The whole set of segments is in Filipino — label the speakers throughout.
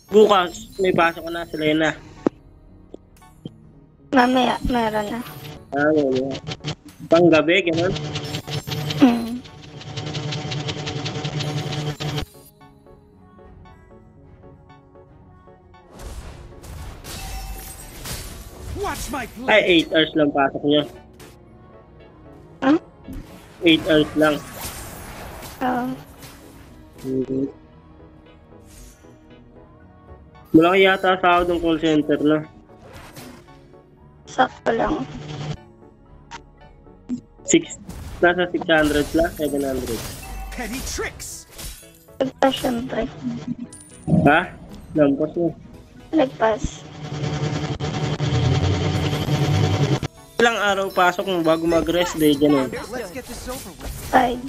Speaker 1: Bukas, may pasok ko na sa Lena.
Speaker 2: Mamaya, meron na.
Speaker 1: Ganyan. Panggabi, gano'n. Ay, 8 hours lang pasok niya.
Speaker 2: Huh?
Speaker 1: 8 hours lang.
Speaker 2: Oo.
Speaker 1: Malaki yata sahod ng call center na.
Speaker 2: Sakto lang.
Speaker 1: 6, nasa 600 plus, 700.
Speaker 3: Petty tricks.
Speaker 2: Lagpas syempre.
Speaker 1: Ha? Lampas mo.
Speaker 2: Lagpas.
Speaker 1: Ilang araw pasok mo bago mag-rest day, gano'n.
Speaker 3: Let's get this over with.
Speaker 2: 5.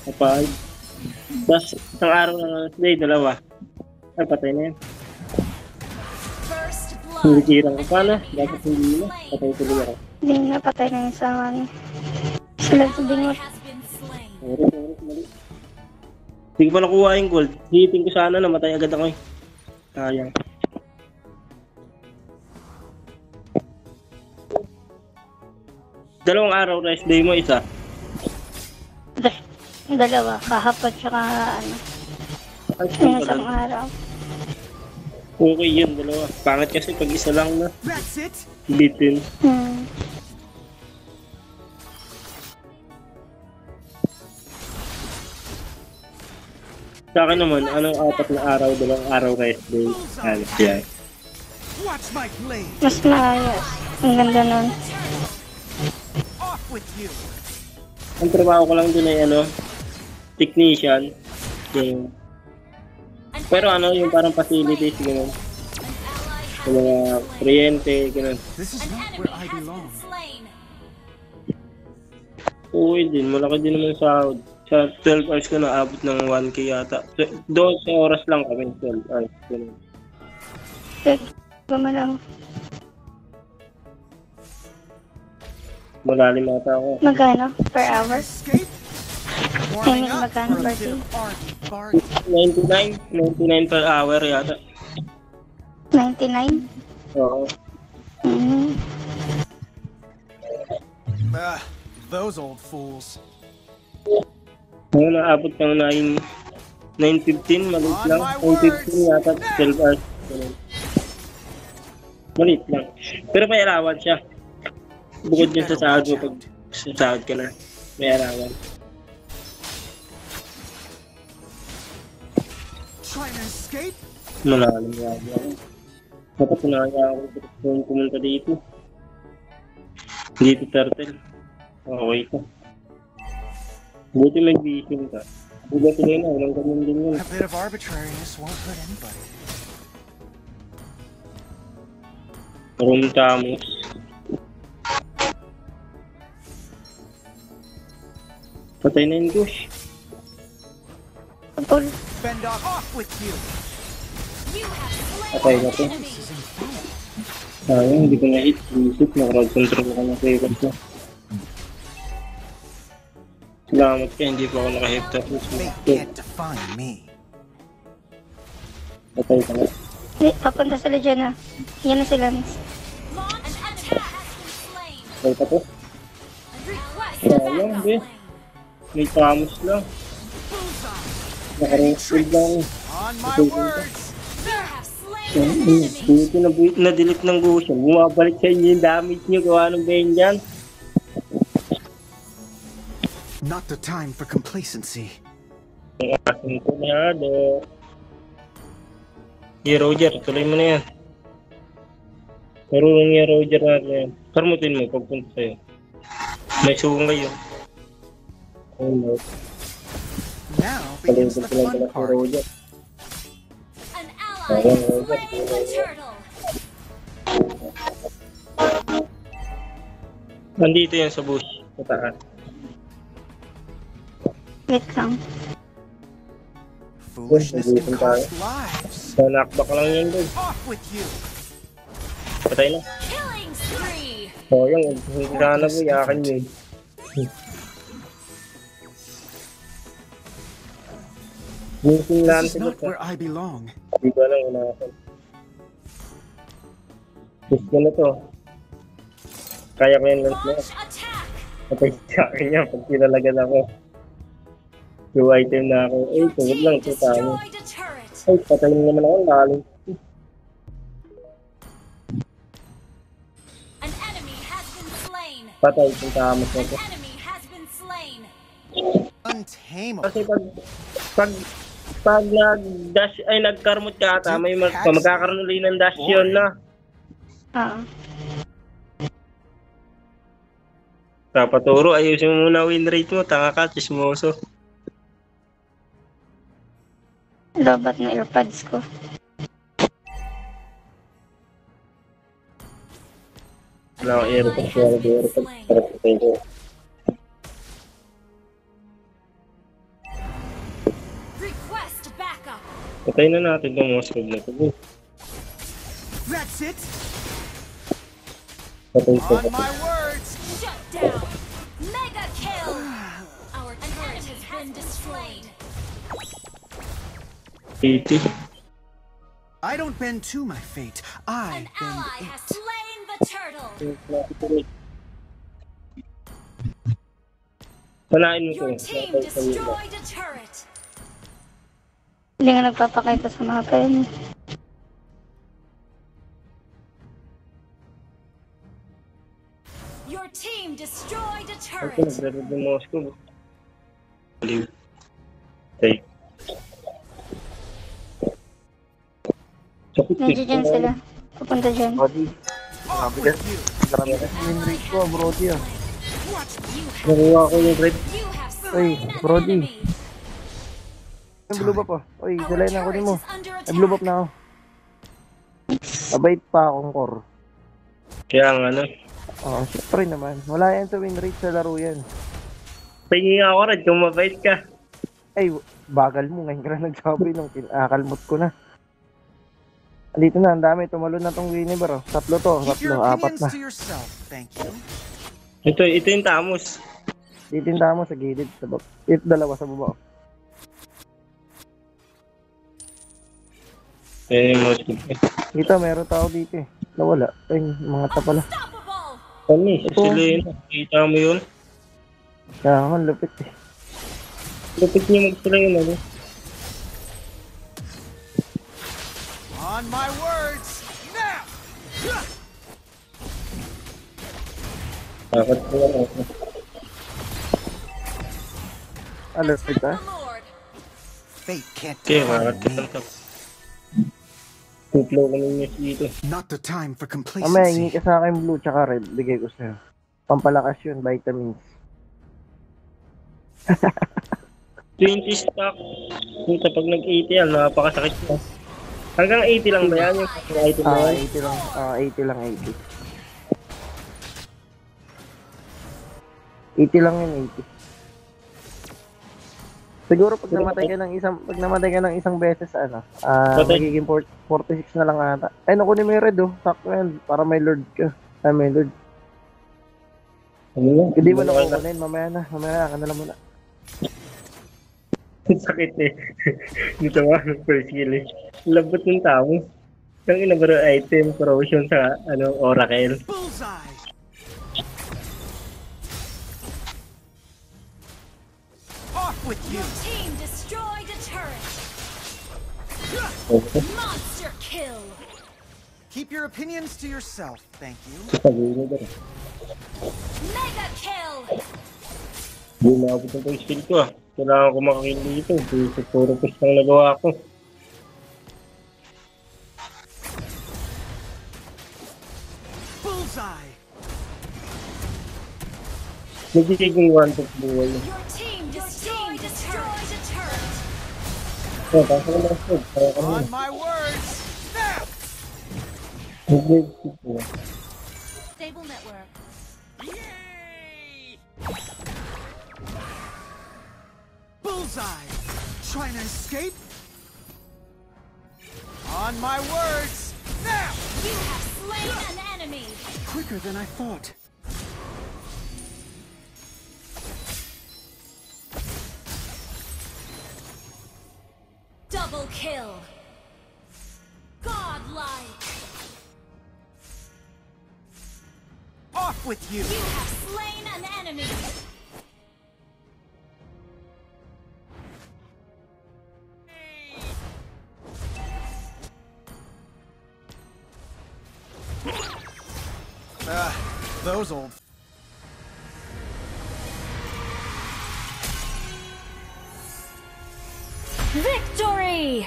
Speaker 1: Kapag. Tapos, isang araw ng rest day, 2. Ay, patay na yan. Hindi kirang ko pa na. Dapat hindi na. Patay tuloy ako.
Speaker 2: Hindi na, patay na yung sama niya. Sila sa bingot.
Speaker 1: Oras, mali. Hindi ko pa nakuha yung gold. Hihitin ko sana, namatay agad ako eh. Sayang. Dalawang araw rest day mo, isa.
Speaker 2: Dalawa, kahapon tsaka ano.
Speaker 1: Ay,
Speaker 2: Yung isang araw.
Speaker 1: okay yun, dalawa. Pangit kasi pag isa lang na.
Speaker 3: That's it.
Speaker 1: Bitin. Sa akin naman, anong 4 na araw, 2 araw rest day. Alas yan.
Speaker 3: Watch my blade.
Speaker 2: Mas maayos. Ang ganda nun.
Speaker 3: Off with you.
Speaker 1: Ang trabaho ko lang dun ay technician. Yung, pero yung parang facilities, gano'n. Yung mga kliyente, gano'n.
Speaker 3: This is not where I belong.
Speaker 1: Okay din, malaki din naman sahod. Sa 12 hours ko naabot ng 1K yata. Doon sa oras lang kami, 12 hours. Gano'n.
Speaker 2: Gama lang.
Speaker 1: Malalim ata ako.
Speaker 2: Magkano? Per hour?
Speaker 3: Escape.
Speaker 2: I
Speaker 3: Warming
Speaker 2: mean,
Speaker 3: up
Speaker 2: magkano
Speaker 3: for a
Speaker 2: per
Speaker 3: bit
Speaker 2: day?
Speaker 3: of art, Bart.
Speaker 1: 99 per hour yata.
Speaker 2: 99?
Speaker 1: Oo.
Speaker 3: Those old fools.
Speaker 1: Ngayon naabot ng 9:15, maliit lang. 9:15 yata, 12 hours. Ganun. Maliit lang. Pero may arawan siya. Bukod yun sa sahod mo pag sasahod ka na. May arawan.
Speaker 3: Trying to escape?
Speaker 1: Malalim nga ako. Dapat na ako kung pumunta dito. Dito turtle. Okay ka. Buti may vision ka. Buti sila na, walang ganyan din yun.
Speaker 3: A bit of arbitrariness won't hurt anybody.
Speaker 1: Rumtamos. Patay na yung gosh.
Speaker 2: Pagkul.
Speaker 3: Fend off with you.
Speaker 1: Patay na to. Sayang, hindi ko na-hit. Isip, na-crowd control ko na seconds na. Salamat ka, hindi pa ako naka-hit.
Speaker 3: They can't define me.
Speaker 1: Patay ka na.
Speaker 2: Papunta sila dyan na. Yan na sila.
Speaker 1: Patay pa to. Sayang, be. May tamos lang. Naka-roll lang.
Speaker 3: On my words.
Speaker 1: Buti na delete ng Gushan. Bumabalik sa inyo yung damage nyo. Gawa ng Ben dyan.
Speaker 3: Not the time for complacency.
Speaker 1: Ang aking kunado. Hey Roger, tuloy mo na yan. Marunong niya Roger natin yan. Karmutin mo pagpunta sa'yo. May sugang kayo. Oh no.
Speaker 3: Now begins the fun part.
Speaker 1: Roger. Sayang Roger. Nandito yan sa bush. Sa taas.
Speaker 2: Wait lang.
Speaker 3: Foolishness can cost lives.
Speaker 1: So knockback lang yan doon.
Speaker 3: Off with you.
Speaker 1: Patay na. Oh, yung sana mo, yakin yun. Busing lang
Speaker 3: This is
Speaker 1: sila
Speaker 3: not where I belong.
Speaker 1: Hindi ko alam kung nakasan. Gusto ko na to. Kaya ko yung lance na.
Speaker 4: Launch attack.
Speaker 1: Patay sa akin yan pag pinalagan ako. Yung item na ako. Eh,
Speaker 4: Your
Speaker 1: tungod
Speaker 4: team
Speaker 1: lang ito sa akin.
Speaker 4: destroyed a turret.
Speaker 1: Ay, patayin naman ako. Lalo.
Speaker 4: An enemy has been slain.
Speaker 1: Patay itong tamas na
Speaker 4: An
Speaker 1: to.
Speaker 4: enemy has been slain.
Speaker 3: Untamable.
Speaker 1: Kasi pag nag-dash, ay nag-karmot ka ata, may magkakaroon ulit ng dash yun na.
Speaker 2: Oo.
Speaker 1: Kapaturo, ayusin mo muna win rate mo, tanga ka, chismoso.
Speaker 2: Lobat na earpads ko.
Speaker 1: Wala akong airpods, wala akong airpods. Para patay ko.
Speaker 4: Request backup.
Speaker 1: Patay na natin itong Moskov na ito.
Speaker 3: That's it.
Speaker 1: Patay ko.
Speaker 3: On my words.
Speaker 4: Shut down. Mega kill. Our turret has been destroyed.
Speaker 1: 80.
Speaker 3: I don't bend to my fate. I
Speaker 4: An ally
Speaker 3: bend
Speaker 4: has
Speaker 3: it.
Speaker 4: slain the turtle.
Speaker 1: Panain mo
Speaker 4: Your
Speaker 1: ito.
Speaker 4: team destroyed a turret.
Speaker 2: Hindi nga nagpapakita sa mapa yun.
Speaker 4: Your team destroyed a
Speaker 1: Ito,
Speaker 4: turret.
Speaker 1: nagre-read ng Moskov. Baliw. Okay. Sakit
Speaker 2: Nandiyan dyan sila. Pupunta dyan.
Speaker 5: Brody,
Speaker 3: Off with you.
Speaker 5: grabe na yung rate ko, Brody ah.
Speaker 3: Watch me.
Speaker 1: Nakuha ko yung red.
Speaker 4: You have
Speaker 5: Uy,
Speaker 4: slain an
Speaker 5: Brody.
Speaker 4: enemy.
Speaker 5: Yung blue buff ah. Uy,
Speaker 4: Our
Speaker 5: dalay na ako
Speaker 4: turret
Speaker 5: mo.
Speaker 4: is under
Speaker 5: Ay, blue buff
Speaker 4: attack.
Speaker 5: na ako. Abait pa akong core.
Speaker 1: Kaya ang ano.
Speaker 5: Oo, syempre naman. Wala yan sa win rate sa laro yan.
Speaker 1: Tingin ako red kung mabait ka.
Speaker 5: Ay, bagal mo. Ngayon ka na nagsabi nung kinakalmot ko na. Dito na, ang dami. Tumalon na tong Winnebar. Oh. Tatlo to.
Speaker 3: Keep your
Speaker 5: Tatlo, apat
Speaker 3: opinions
Speaker 5: na.
Speaker 3: to yourself. Thank you.
Speaker 1: Ito yung Tamos.
Speaker 5: Titinda mo sa gilid. Sa baba. Ito, dalawa sa baba. Oh.
Speaker 1: Ayan yung Moskov.
Speaker 5: Dito, meron tao dito eh. Nawala. Ay, mga tapala.
Speaker 4: Unstoppable.
Speaker 1: Ano eh, si Selena. Kita mo yun.
Speaker 5: Kaya nga, lupit eh.
Speaker 1: Lupit niya mag-sila yun. Ano?
Speaker 3: On my words. Now.
Speaker 1: Dapat ko lang ako.
Speaker 5: Lupit ah.
Speaker 4: The Lord.
Speaker 3: Fate can't
Speaker 1: Okay,
Speaker 3: define
Speaker 1: bakit
Speaker 3: me.
Speaker 1: ka Kuplo ko ng news dito.
Speaker 3: Not the time for
Speaker 5: Mamaya, hingi
Speaker 3: complacency.
Speaker 5: ka sa akin blue tsaka red. Bigay ko sa'yo. Pampalakas yun, vitamins.
Speaker 1: 20 stock. Puta, pag nag-80 yan, napakasakit mo. Hanggang 80 lang ba yan? Yung item na yan?
Speaker 5: 80 lang. 80 lang, 80. 80 lang yun, 80. Siguro pag namatay ka ng isang beses, ano,
Speaker 1: Patay.
Speaker 5: magiging 46 na lang ata. Ay, nakunin mo yung red, oh. Sakto yan, para may lord ka. Ay, may lord.
Speaker 1: Ano yan?
Speaker 5: Hindi mo na kukunin, mamaya na, ka na lang muna.
Speaker 1: Sakit eh. Dito nga, first skill eh. Labot ng tao. Yung inabaro item, corrosion sa Oracle.
Speaker 3: Bullseye. Off with you.
Speaker 4: Your team destroyed a turret.
Speaker 1: Okay.
Speaker 4: Monster kill.
Speaker 3: Keep your opinions to yourself. Thank you.
Speaker 1: Sabihin mo ba?
Speaker 4: Mega kill.
Speaker 1: Hindi na ako itong skill ko ah. Kailangan ko makakill dito. Puro push lang nagawa ko.
Speaker 3: Bullseye.
Speaker 1: Nagiging one to buhay.
Speaker 4: Your team destroyed a turret.
Speaker 1: Oh, baka ka naman food. Kaya ka naman.
Speaker 3: On my words. Now.
Speaker 1: Nag-skill ko.
Speaker 4: Stable network.
Speaker 3: Yay! Bullseye. Trying to escape? On my words. Now.
Speaker 4: You have slain an enemy.
Speaker 3: Quicker than I thought.
Speaker 4: Double kill. ally.
Speaker 3: Off with you!
Speaker 4: You have slain an enemy.
Speaker 3: Those old.
Speaker 4: Victory!